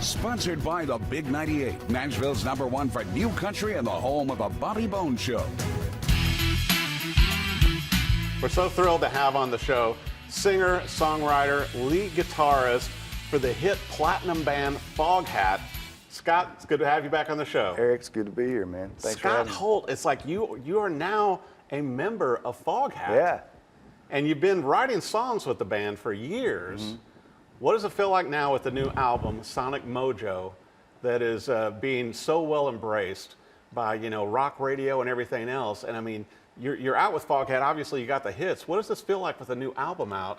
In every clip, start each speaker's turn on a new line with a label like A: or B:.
A: Sponsored by the Big 98, Nashville's #1 for new country and the home of the Bobby Bones Show.
B: We're so thrilled to have on the show singer, songwriter, lead guitarist for the hit platinum band Foghat. Scott, it's good to have you back on the show.
C: Eric, it's good to be here, man. Thanks for having me.
B: Scott Holt, it's like you are now a member of Foghat.
C: Yeah.
B: And you've been writing songs with the band for years. Mm-hmm. What does it feel like now with the new album, Sonic Mojo, that is being so well embraced by, rock radio and everything else? And I mean, you're out with Foghat. Obviously, you got the hits. What does this feel like with a new album out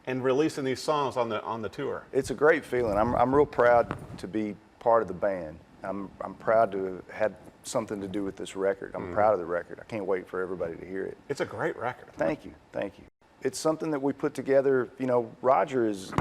B: and releasing these songs on the tour?
C: It's a great feeling. I'm real proud to be part of the band. I'm proud to have had something to do with this record. I'm proud of the record. I can't wait for everybody to hear it.
B: It's a great record.
C: Thank you. It's something that we put together. Roger is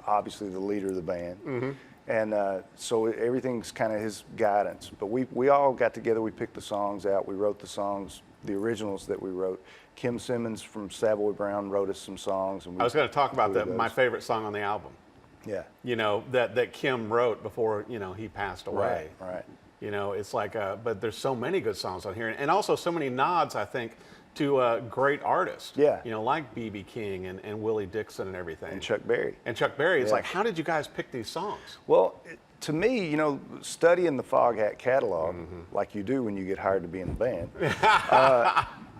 C: obviously the leader of the band, and so everything's kind of his guidance. But we all got together. We picked the songs out. We wrote the songs, the originals that we wrote. Kim Simmons from Savoy Brown wrote us some songs. And
B: I was going to talk about my favorite song on the album.
C: Yeah.
B: That Kim wrote before he passed away.
C: Right.
B: It's like, but there's so many good songs on here, and also so many nods, I think, to great artists. Yeah. Like B.B. King and Willie Dixon and everything.
C: And Chuck Berry.
B: It's like, how did you guys pick these songs?
C: Well, to me, studying the Foghat catalog, like you do when you get hired to be in the band,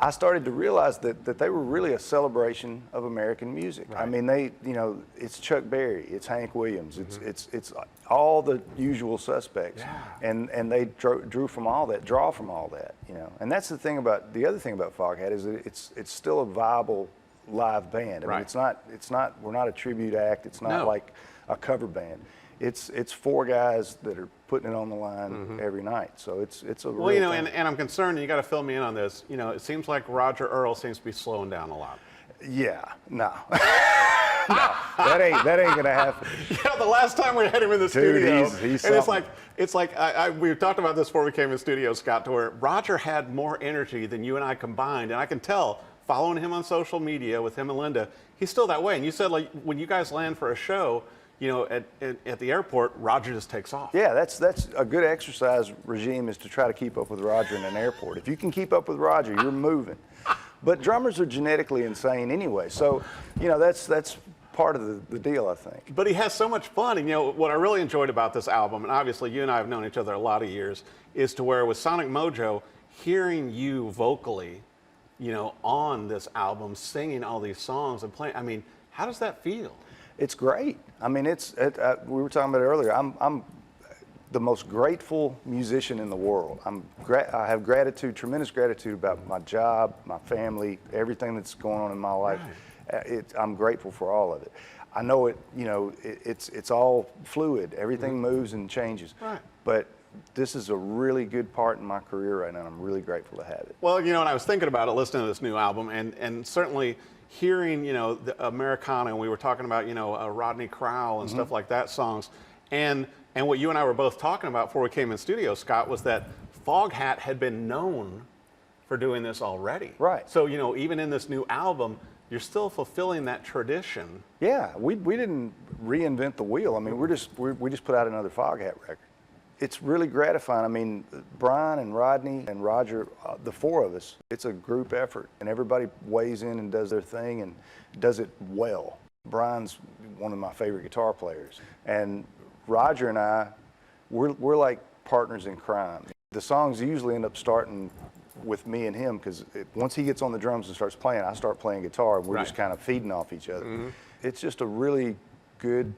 C: I started to realize that they were really a celebration of American music. Right. I mean, it's Chuck Berry, it's Hank Williams, it's all the usual suspects, and they draw from all that, And that's the other thing about Foghat is that it's still a viable live band. I mean, we're not a tribute act. It's not like a cover band. It's four guys that are putting it on the line every night. So it's a real thing.
B: And I'm concerned, and you got to fill me in on this. It seems like Roger Earl seems to be slowing down a lot.
C: Yeah, no. No, that ain't gonna happen.
B: The last time we had him in the studio,
C: he's
B: and it's like we talked about this before we came in the studio, Scott, to where Roger had more energy than you and I combined, and I can tell following him on social media with him and Linda, he's still that way. And you said, like, when you guys land for a show, at the airport, Roger just takes off.
C: Yeah, that's a good exercise regime, is to try to keep up with Roger in an airport. If you can keep up with Roger, you're moving. But drummers are genetically insane anyway, so that's part of the deal, I think.
B: But he has so much fun, and what I really enjoyed about this album, and obviously you and I have known each other a lot of years, is to where with Sonic Mojo, hearing you vocally, on this album, singing all these songs and playing. I mean, how does that feel?
C: It's great. I mean, we were talking about it earlier. I'm the most grateful musician in the world. I have gratitude, tremendous gratitude about my job, my family, everything that's going on in my life. Right. I'm grateful for all of it. I know it's all fluid. Everything moves and changes. Right. But this is a really good part in my career right now, and I'm really grateful to have it.
B: Well, and I was thinking about it, listening to this new album, and certainly hearing, the Americana, and we were talking about, Rodney Crowell and stuff like that, songs, and what you and I were both talking about before we came in studio, Scott, was that Foghat had been known for doing this already. Right. So, even in this new album, you're still fulfilling that tradition.
C: Yeah, we didn't reinvent the wheel. I mean, we just put out another Foghat record. It's really gratifying. I mean, Brian and Rodney and Roger, the four of us, it's a group effort, and everybody weighs in and does their thing and does it well. Brian's one of my favorite guitar players, and Roger and I, we're like partners in crime. The songs usually end up starting with me and him, because once he gets on the drums and starts playing, I start playing guitar, and we're just kind of feeding off each other. It's just a really good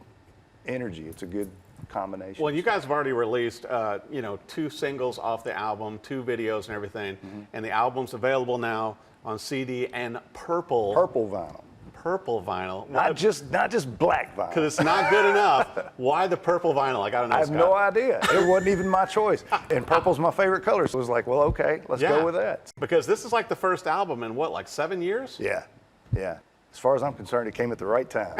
C: energy. It's a good combination.
B: Well, you guys have already released, 2 singles off the album, 2 videos and everything, and the album's available now on CD and purple
C: vinyl.
B: Purple vinyl.
C: Not just black vinyl.
B: Because it's not good enough. Why the purple vinyl? I got to know,
C: I have no idea. It wasn't even my choice. And purple's my favorite color. So it was like, well, okay, let's go with that.
B: Because this is like the first album in what, like 7 years?
C: Yeah. As far as I'm concerned, it came at the right time.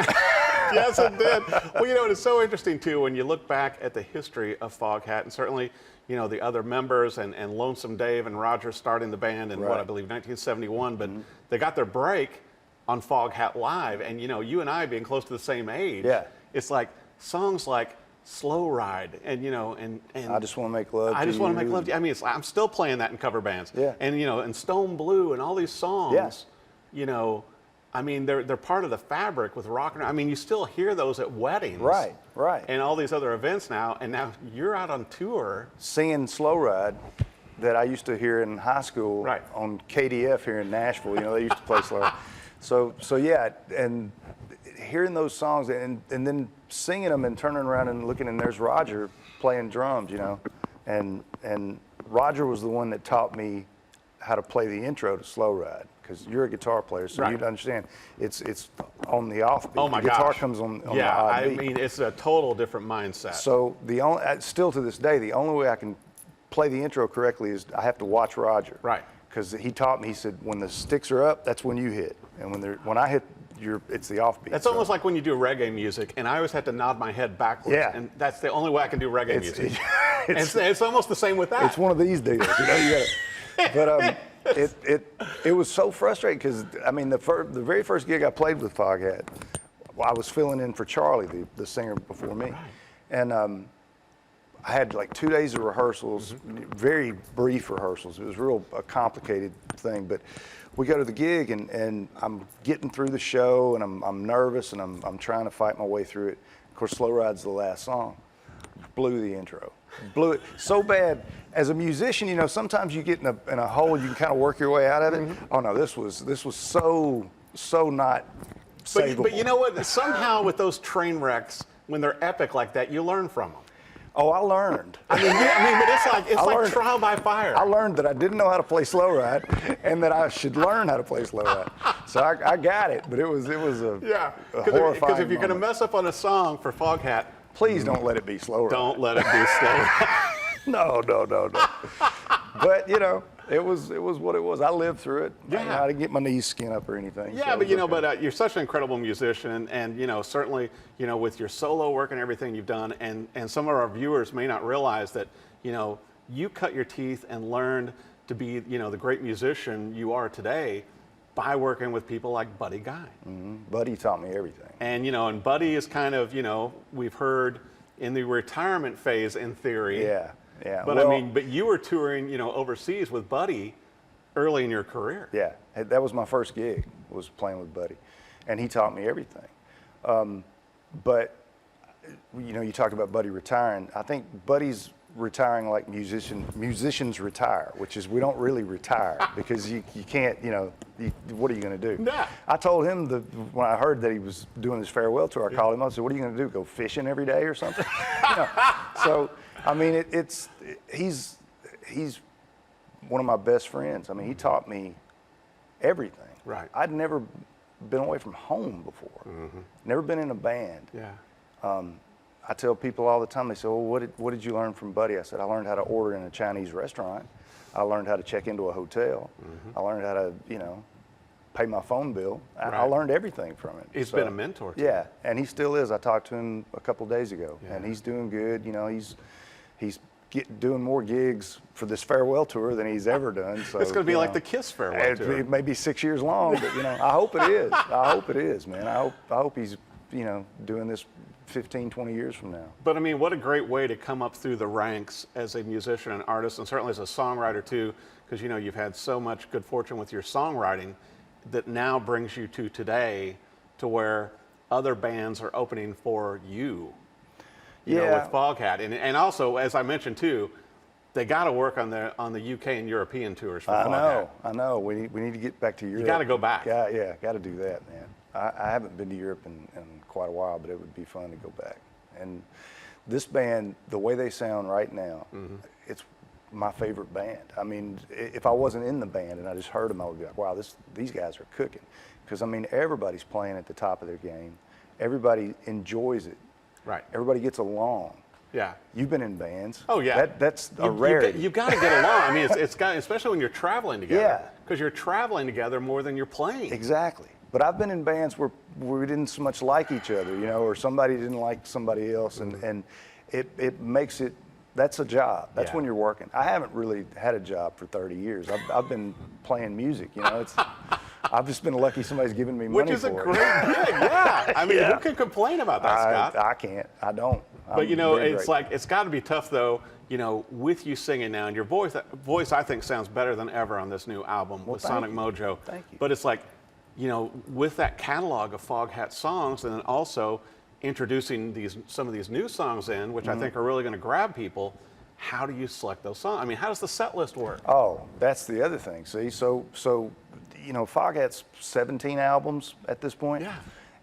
B: Yes, it did. Well, it's so interesting, too, when you look back at the history of Foghat, and certainly, the other members and Lonesome Dave and Roger starting the band in, what, I believe, 1971, but they got their break on Foghat Live, and, you and I being close to the same age, it's like songs like Slow Ride, and
C: I Just Want to Make Love.
B: I Just Want to Make Love to You. I mean, I'm still playing that in cover bands.
C: Yeah.
B: And and Stone Blue and all these songs.
C: Yeah.
B: I mean, they're part of the fabric with rock and roll. I mean, you still hear those at weddings.
C: Right.
B: And all these other events now, and now you're out on tour.
C: Singing Slow Ride that I used to hear in high school on KDF here in Nashville. They used to play Slow Ride. So yeah, and hearing those songs and then singing them and turning around and looking, and there's Roger playing drums, and Roger was the one that taught me how to play the intro to Slow Ride, because you're a guitar player, so you'd understand it's on the offbeat.
B: Oh my
C: the guitar
B: gosh.
C: comes on the odd
B: I
C: beat.
B: mean, it's a total different mindset.
C: So still to this day, the only way I can play the intro correctly is I have to watch Roger.
B: Right.
C: Because he taught me, he said, when the sticks are up, that's when you hit, and when I hit, it's the offbeat.
B: That's almost like when you do reggae music, and I always have to nod my head backwards.
C: Yeah.
B: And that's the only way I can do reggae music. It's almost the same with that.
C: It's one of these deals, But it was so frustrating, because I mean the very first gig I played with Foghat, I was filling in for Charlie, the singer before me, and I had like 2 days of rehearsals, very brief rehearsals. It was a complicated thing, but we go to the gig, and I'm getting through the show, and I'm nervous, and I'm trying to fight my way through it. Of course, Slow Ride's the last song. Blew the intro. Blew it so bad. As a musician, sometimes you get in a hole, you can kind of work your way out of it. Oh no, this was so not savable.
B: But you know what? Somehow with those train wrecks, when they're epic like that, you learn from them.
C: Oh, I learned.
B: I mean, but it's like trial by fire.
C: I learned that I didn't know how to play Slow Ride, and that I should learn how to play Slow Ride. So I got it, but it was a horrifying.
B: Because if you're going to
C: moment.
B: mess up on a song for Foghat,
C: please don't let it be Slow Ride.
B: don't let it be Slow Ride.
C: No. But it was what it was. I lived through it.
B: Yeah.
C: I didn't get my knees skin up or anything.
B: Yeah,
C: so
B: but
C: okay.
B: but you're such an incredible musician, and certainly with your solo work and everything you've done, and some of our viewers may not realize that you cut your teeth and learned to be the great musician you are today by working with people like Buddy Guy.
C: Mm-hmm. Buddy taught me everything.
B: And and Buddy is kind of we've heard in the retirement phase in theory.
C: Yeah.
B: But
C: well,
B: but you were touring overseas with Buddy early in your career.
C: Yeah, that was my first gig, was playing with Buddy, and he taught me everything. But you talked about Buddy retiring. I think Buddy's retiring like musicians retire, which is we don't really retire, because you can't, what are you going to do?
B: Yeah.
C: I told him when I heard that he was doing his farewell tour, I called him up and said, what are you going to do, go fishing every day or something? So, I mean, he's one of my best friends. I mean, he taught me everything.
B: Right.
C: I'd never been away from home before, never been in a band.
B: Yeah.
C: I tell people all the time, they say, well, what did you learn from Buddy? I said, I learned how to order in a Chinese restaurant. I learned how to check into a hotel. I learned how to, pay my phone bill. I learned everything from it.
B: He's been a mentor to you.
C: Yeah, and he still is. I talked to him a couple of days ago, and he's doing good. He's doing more gigs for this farewell tour than he's ever done. So
B: it's going to be like the Kiss farewell tour.
C: It may be 6 years long, but I hope it is. I hope it is, man. I hope he's doing this 15, 20 years from now.
B: But I mean, what a great way to come up through the ranks as a musician and artist, and certainly as a songwriter too, because you've had so much good fortune with your songwriting that now brings you to today, to where other bands are opening for you. You know, with Foghat, and also, as I mentioned too, they got to work on the UK and European tours for Foghat.
C: I know. We need to get back to Europe.
B: You got to go back.
C: Got to do that, man. I haven't been to Europe in quite a while, but it would be fun to go back. And this band, the way they sound right now, it's my favorite band. I mean, if I wasn't in the band and I just heard them, I would be like, wow, these guys are cooking. Because, I mean, everybody's playing at the top of their game. Everybody enjoys it.
B: Right.
C: Everybody gets along.
B: Yeah.
C: You've been in bands.
B: Oh, yeah.
C: That's a rarity.
B: You've got to get along. I mean, it's got, especially when you're traveling together.
C: Yeah.
B: Because you're traveling together more than you're playing.
C: Exactly. But I've been in bands where we didn't so much like each other, or somebody didn't like somebody else, and it makes it, that's a job. That's when you're working. I haven't really had a job for 30 years. I've been playing music, I've just been lucky somebody's giving me money for it.
B: Which is a great gig, yeah. I mean, who can complain about that, Scott?
C: I can't. I don't.
B: But you know,
C: very
B: it's
C: grateful.
B: like it's got to be tough though. You know, with you singing now, and your voice I think sounds better than ever on this new album with
C: thank
B: Sonic
C: you.
B: Mojo.
C: Thank you.
B: But it's like, you know, with that catalog of Foghat songs, and then also introducing some of these new songs in, which I think are really going to grab people. How do you select those songs? I mean, how does the set list work?
C: Oh, that's the other thing. See, so you know, Foghat's 17 albums at this point,
B: Yeah.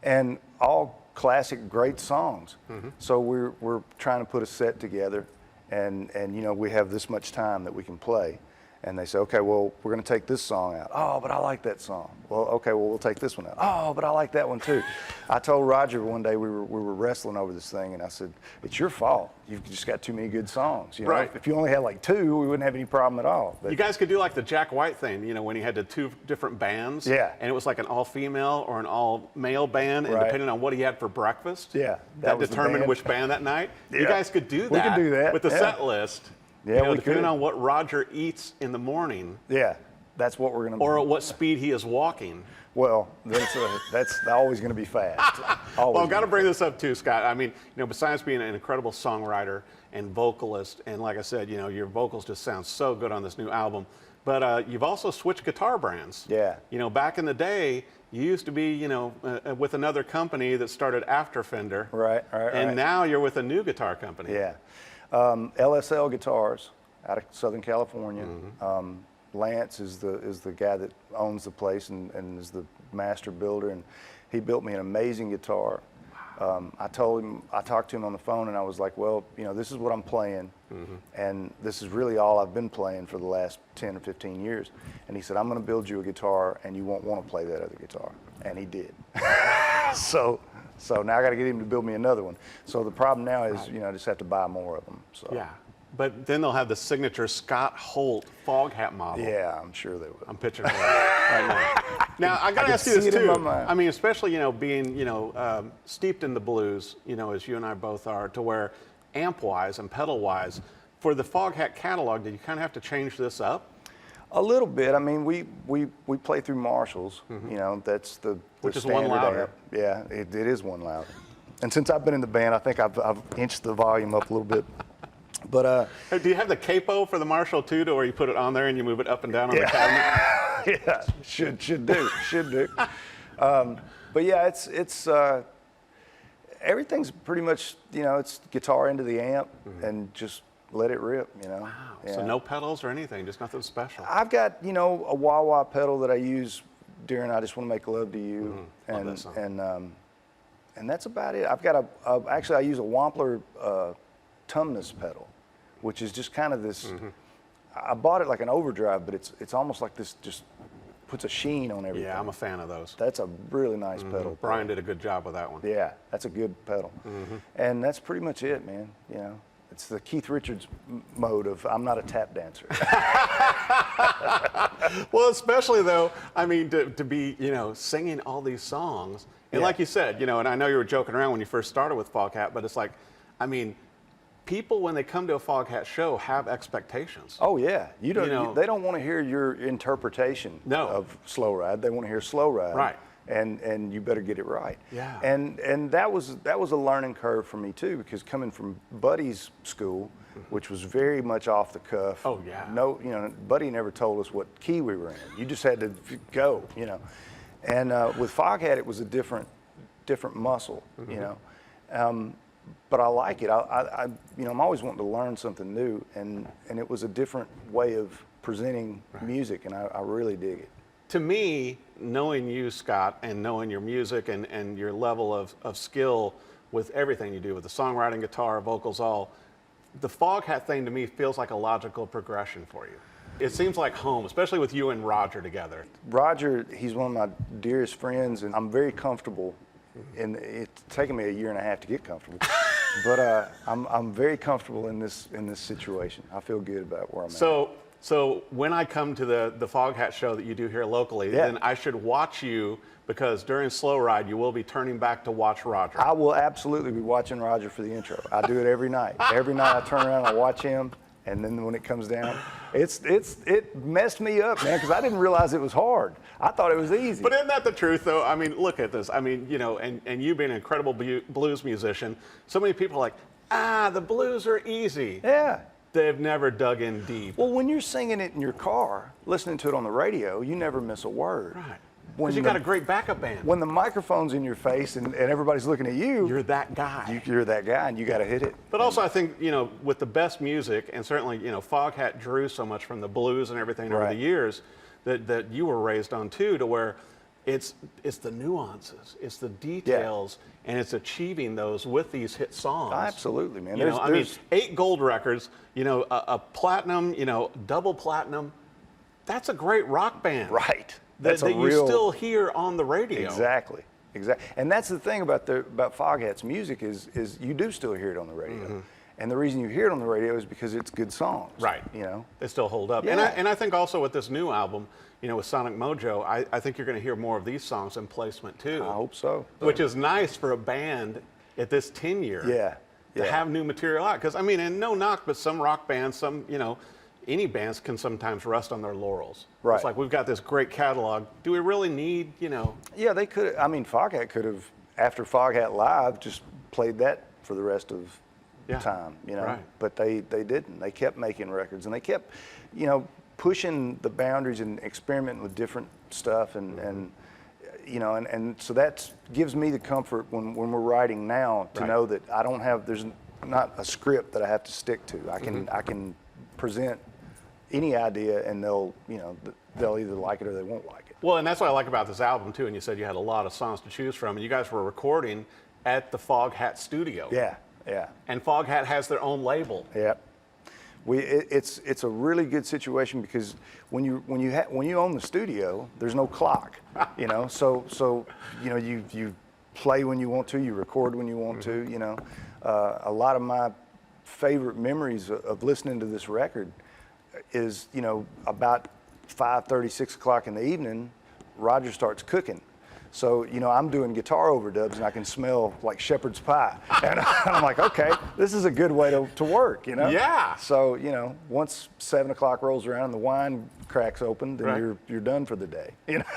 C: and all classic, great songs. So we're trying to put a set together, and you know, we have this much time that we can play. And they say, okay, well, we're going to take this song out. Oh, but I like that song. Well, okay, well, we'll take this one out. Oh, but I like that one too. I told Roger one day we were wrestling over this thing, and I said, it's your fault. You've just got too many good songs. You know?
B: Right.
C: If you only had like 2, we wouldn't have any problem at all. But
B: You guys could do like the Jack White thing, you know, when he had the 2 different bands.
C: Yeah.
B: And it was like an all-female or an all-male band, and
C: Right.
B: depending on what he had for breakfast,
C: Yeah,
B: that
C: that was the
B: determined
C: band.
B: which band that night. You
C: Yeah.
B: guys could do that.
C: We could do that,
B: with the
C: yeah.
B: set list.
C: Yeah,
B: you know,
C: we
B: depending
C: could.
B: on what Roger eats in the morning,
C: yeah, that's what we're going to
B: or
C: do.
B: at what speed he is walking.
C: Well, that's always going to be fast. Always
B: Well, I've got to
C: gonna
B: bring this up too, Scott. I mean, you know, besides being an incredible songwriter and vocalist, and like I said, you know, your vocals just sound so good on this new album. But you've also switched guitar brands.
C: Yeah.
B: You know, back in the day, you used to be, you know, with another company that started after Fender.
C: Right.
B: And
C: right.
B: now you're with a new guitar company.
C: Yeah. LSL Guitars out of Southern California. Lance is the guy that owns the place and is the master builder, and he built me an amazing guitar. I talked to him on the phone, and I was like, well, you know, this is what I'm playing, and this is really all I've been playing for the last 10 or 15 years. And he said, I'm going to build you a guitar, and you won't want to play that other guitar. And he did. So now I got to get him to build me another one. So the problem now is, you know, I just have to buy more of them. So.
B: Yeah. But then they'll have the signature Scott Holt Foghat model.
C: Yeah, I'm sure they will.
B: I'm pitching for that right now. Now, I got to
C: can
B: ask you
C: see
B: this
C: it in my
B: too.
C: mind.
B: I mean, especially, you know, being, you know, steeped in the blues, you know, as you and I both are, to where amp-wise and pedal-wise, for the Foghat catalog, did you kind of have to change this up?
C: A little bit. I mean, we play through Marshalls. You know, that's the
B: Which is one
C: standard
B: louder.
C: amp. Yeah, it is one louder. And since I've been in the band, I think I've inched the volume up a little bit. But
B: Hey, do you have the capo for the Marshall too, to where you put it on there and you move it up and down on the cabinet?
C: yeah, should do. But yeah, it's everything's pretty much, you know, it's guitar into the amp and just let it rip. You know.
B: Wow.
C: Yeah.
B: So no pedals or anything, just nothing special.
C: I've got, you know, a wah-wah pedal that I use during I Just Want to Make Love to You,
B: Love that song.
C: and that's about it. I've got actually I use a Wampler Tumnus pedal, which is just kind of this. I bought it like an overdrive, but it's almost like this just puts a sheen on everything.
B: Yeah, I'm a fan of those.
C: That's a really nice pedal.
B: Brian did a good job with that one.
C: Yeah, that's a good pedal, and that's pretty much it, man. You know. It's the Keith Richards mode of I'm not a tap dancer.
B: Well, especially though, I mean, to be, you know, singing all these songs. And
C: Yeah.
B: like you said, you know, and I know you were joking around when you first started with Foghat, but it's like, I mean, people, when they come to a Foghat show, have expectations.
C: Oh yeah, you don't.
B: You know-
C: they don't want to hear your interpretation
B: No.
C: of Slow Ride. They want to hear Slow Ride.
B: Right.
C: And you better get it right.
B: Yeah.
C: And that was a learning curve for me too, because coming from Buddy's school, which was very much off the cuff.
B: Oh, yeah.
C: No, you know, Buddy never told us what key we were in. You just had to go, you know. And with Foghat, it was a different muscle, you know. But I like it. I you know, I'm always wanting to learn something new, and it was a different way of presenting music, and I really dig it.
B: To me, knowing you, Scott, and knowing your music and your level of skill with everything you do, with the songwriting, guitar, vocals, all, the Foghat thing to me feels like a logical progression for you. It seems like home, especially with you and Roger together.
C: Roger, he's one of my dearest friends, and I'm very comfortable. And it's taken me a year and a half to get comfortable, but I'm very comfortable in this situation. I feel good about where I'm at.
B: So when I come to the Foghat show that you do here locally,
C: Yeah.
B: then I should watch you, because during Slow Ride you will be turning back to watch Roger.
C: I will absolutely be watching Roger for the intro. I do it every night. Every night I turn around, I watch him, and then when it comes down, it messed me up, man, because I didn't realize it was hard. I thought it was easy.
B: But isn't that the truth, though? I mean, look at this. I mean, you know, and you being an incredible blues musician, so many people are like, the blues are easy.
C: Yeah.
B: They've never dug in deep.
C: Well, when you're singing it in your car, listening to it on the radio, you never miss a word.
B: Right. Because you got a great backup band.
C: When the microphone's in your face and everybody's looking at you,
B: You're that guy.
C: you're that guy, and you got to hit it.
B: But also, I think, with the best music, and certainly, Foghat drew so much from the blues and everything over
C: Right.
B: the years that you were raised on too, to where it's the nuances, it's the details, and it's achieving those with these hit songs.
C: Oh, absolutely, man.
B: I mean, 8 gold records, a platinum, double platinum. That's a great rock band.
C: Right.
B: That you still hear on the radio.
C: Exactly. And that's the thing about Foghat's music is you do still hear it on the radio.
B: Mm-hmm.
C: And the reason you hear it on the radio is because it's good songs.
B: Right. They still hold up.
C: Yeah.
B: And I think also with this new album, with Sonic Mojo, I think you're going to hear more of these songs in placement too.
C: I hope so.
B: Which is nice for a band at this tenure.
C: Yeah.
B: To have new material out. Because, and no knock, but some rock bands, any bands can sometimes rest on their laurels.
C: Right.
B: It's like, we've got this great catalog. Do we really need,
C: Yeah, they could. Foghat could have, after Foghat Live, just played that for the rest of the time,
B: Right.
C: But they didn't. They kept making records, and they kept, pushing the boundaries and experimenting with different stuff, and so that gives me the comfort when we're writing now to know that I don't have, there's not a script that I have to stick to. I can present any idea, and they'll either like it or they won't like it.
B: Well, and that's what I like about this album too. And you said you had a lot of songs to choose from, and you guys were recording at the Foghat studio.
C: Yeah.
B: And Foghat has their own label.
C: Yeah. It's a really good situation because when you own the studio, there's no clock, So you play when you want to, you record when you want to, A lot of my favorite memories of listening to this record is, about 5:30, 6 o'clock in the evening, Roger starts cooking. So, I'm doing guitar overdubs and I can smell like shepherd's pie. And I'm like, okay, this is a good way to work,
B: Yeah.
C: So, once 7 o'clock rolls around and the wine cracks open, then you're done for the day.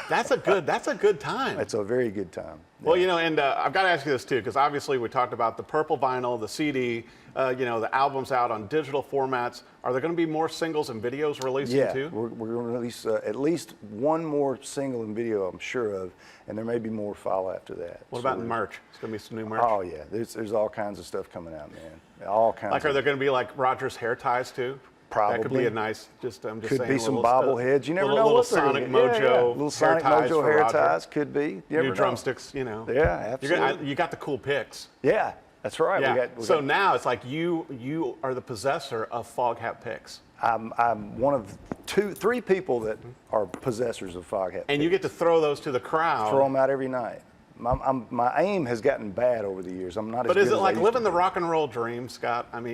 B: That's a good time.
C: It's a very good time.
B: Well, and I've got to ask you this too, because obviously we talked about the purple vinyl, the CD, the album's out on digital formats. Are there going to be more singles and videos releasing too?
C: We're going to release at least one more single and video, I'm sure of, and there may be more follow after that.
B: What about merch? It's going to be some new merch.
C: Oh yeah, there's all kinds of stuff coming out, man. All kinds.
B: Like, are there going to be like Roger's hair ties too?
C: Probably.
B: That could be a nice. I'm just
C: could
B: saying.
C: Be some bobbleheads. You never know
B: little
C: what they're
B: Sonic
C: gonna get.
B: Mojo.
C: Little Sonic Mojo hair ties could be. You never
B: New
C: know.
B: drumsticks.
C: Yeah, absolutely.
B: You got the cool picks.
C: Yeah, that's right.
B: Yeah. So now it's like you are the possessor of Foghat picks.
C: I'm one of 3 people that are possessors of Foghat.
B: And you get to throw those to the crowd.
C: Throw them out every night. My aim has gotten bad over the years. I'm not.
B: But
C: as
B: is
C: good
B: it
C: as
B: like
C: I used
B: living
C: to
B: the rock and roll dream, Scott? And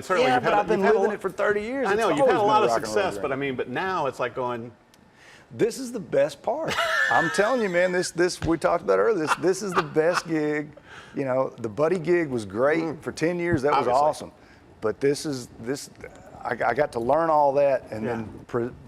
B: certainly
C: Yeah,
B: you've
C: but
B: had.
C: I've been living it for 30 years.
B: I know
C: It's
B: you've had a
C: always
B: lot
C: been
B: of
C: rock and roll
B: success,
C: dream.
B: but now it's like going.
C: This is the best part. I'm telling you, man. This we talked about earlier. This is the best gig. The Buddy gig was great for 10 years. That was
B: Obviously.
C: awesome. But this. I got to learn all that and then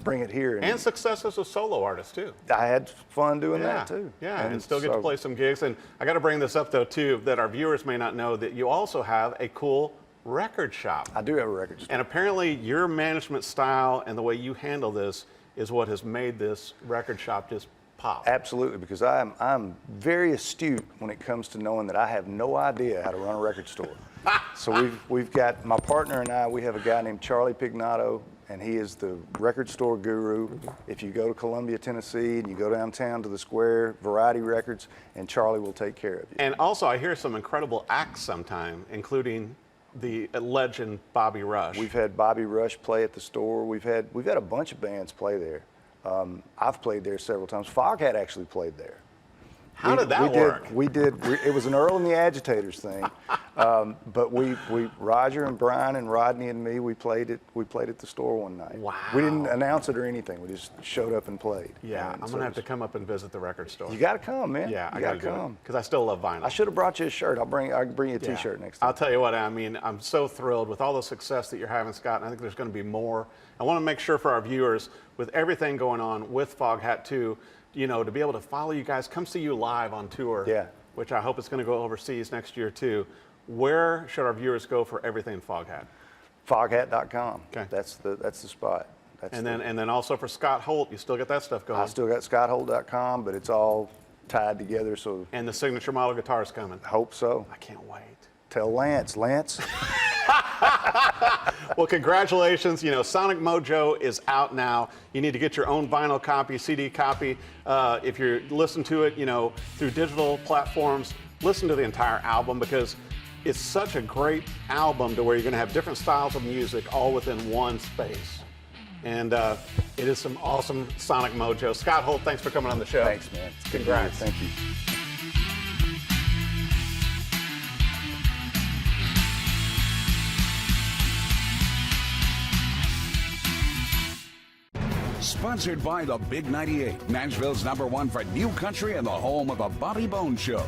C: bring it here.
B: And success as a solo artist too.
C: I had fun doing that too.
B: Yeah, and still get to play some gigs. And I got to bring this up though too, that our viewers may not know that you also have a cool record shop.
C: I do have a record store.
B: And apparently your management style and the way you handle this is what has made this record shop just pop.
C: Absolutely, because I'm very astute when it comes to knowing that I have no idea how to run a record store. So we've got my partner and I. We have a guy named Charlie Pignato, and he is the record store guru. If you go to Columbia, Tennessee, and you go downtown to the Square, Variety Records, and Charlie will take care of you.
B: And also, I hear some incredible acts sometime, including the legend Bobby Rush.
C: We've had Bobby Rush play at the store. We've had a bunch of bands play there. I've played there several times. Foghat actually played there.
B: How did that work?
C: It was an Earl and the Agitators thing, but we Roger and Brian and Rodney and me, we played at the store one night.
B: Wow.
C: We didn't announce it or anything. We just showed up and played.
B: Yeah, I'm gonna have to come up and visit the record store.
C: You got to come, man.
B: Yeah, I
C: got
B: gotta
C: to come
B: because I still love vinyl.
C: I should have brought you a shirt. I can bring you a T-shirt next time.
B: I'll tell you what, I'm so thrilled with all the success that you're having, Scott, and I think there's going to be more. I want to make sure for our viewers, with everything going on with Foghat too, to be able to follow you guys, come see you live on tour.
C: Yeah.
B: Which I hope is going to go overseas next year too. where should our viewers go for everything Foghat?
C: Foghat.com.
B: Okay.
C: That's the spot.
B: And then also for Scott Holt, you still get that stuff going.
C: I still got ScottHolt.com, but it's all tied together. So
B: And the signature model guitar's coming.
C: hope so.
B: I can't wait.
C: Tell Lance. Lance.
B: Well, congratulations. You know, Sonic Mojo is out now. You need to get your own vinyl copy, CD copy. If you're listening to it, you know, through digital platforms, listen to the entire album because it's such a great album to where you're going to have different styles of music all within one space. And it is some awesome Sonic Mojo. Scott Holt, thanks for coming on the show.
C: Thanks, man. It's good to be here.
B: Congrats.
C: Thank you.
A: Sponsored by the Big 98, Nashville's #1 for new country and the home of the Bobby Bones Show.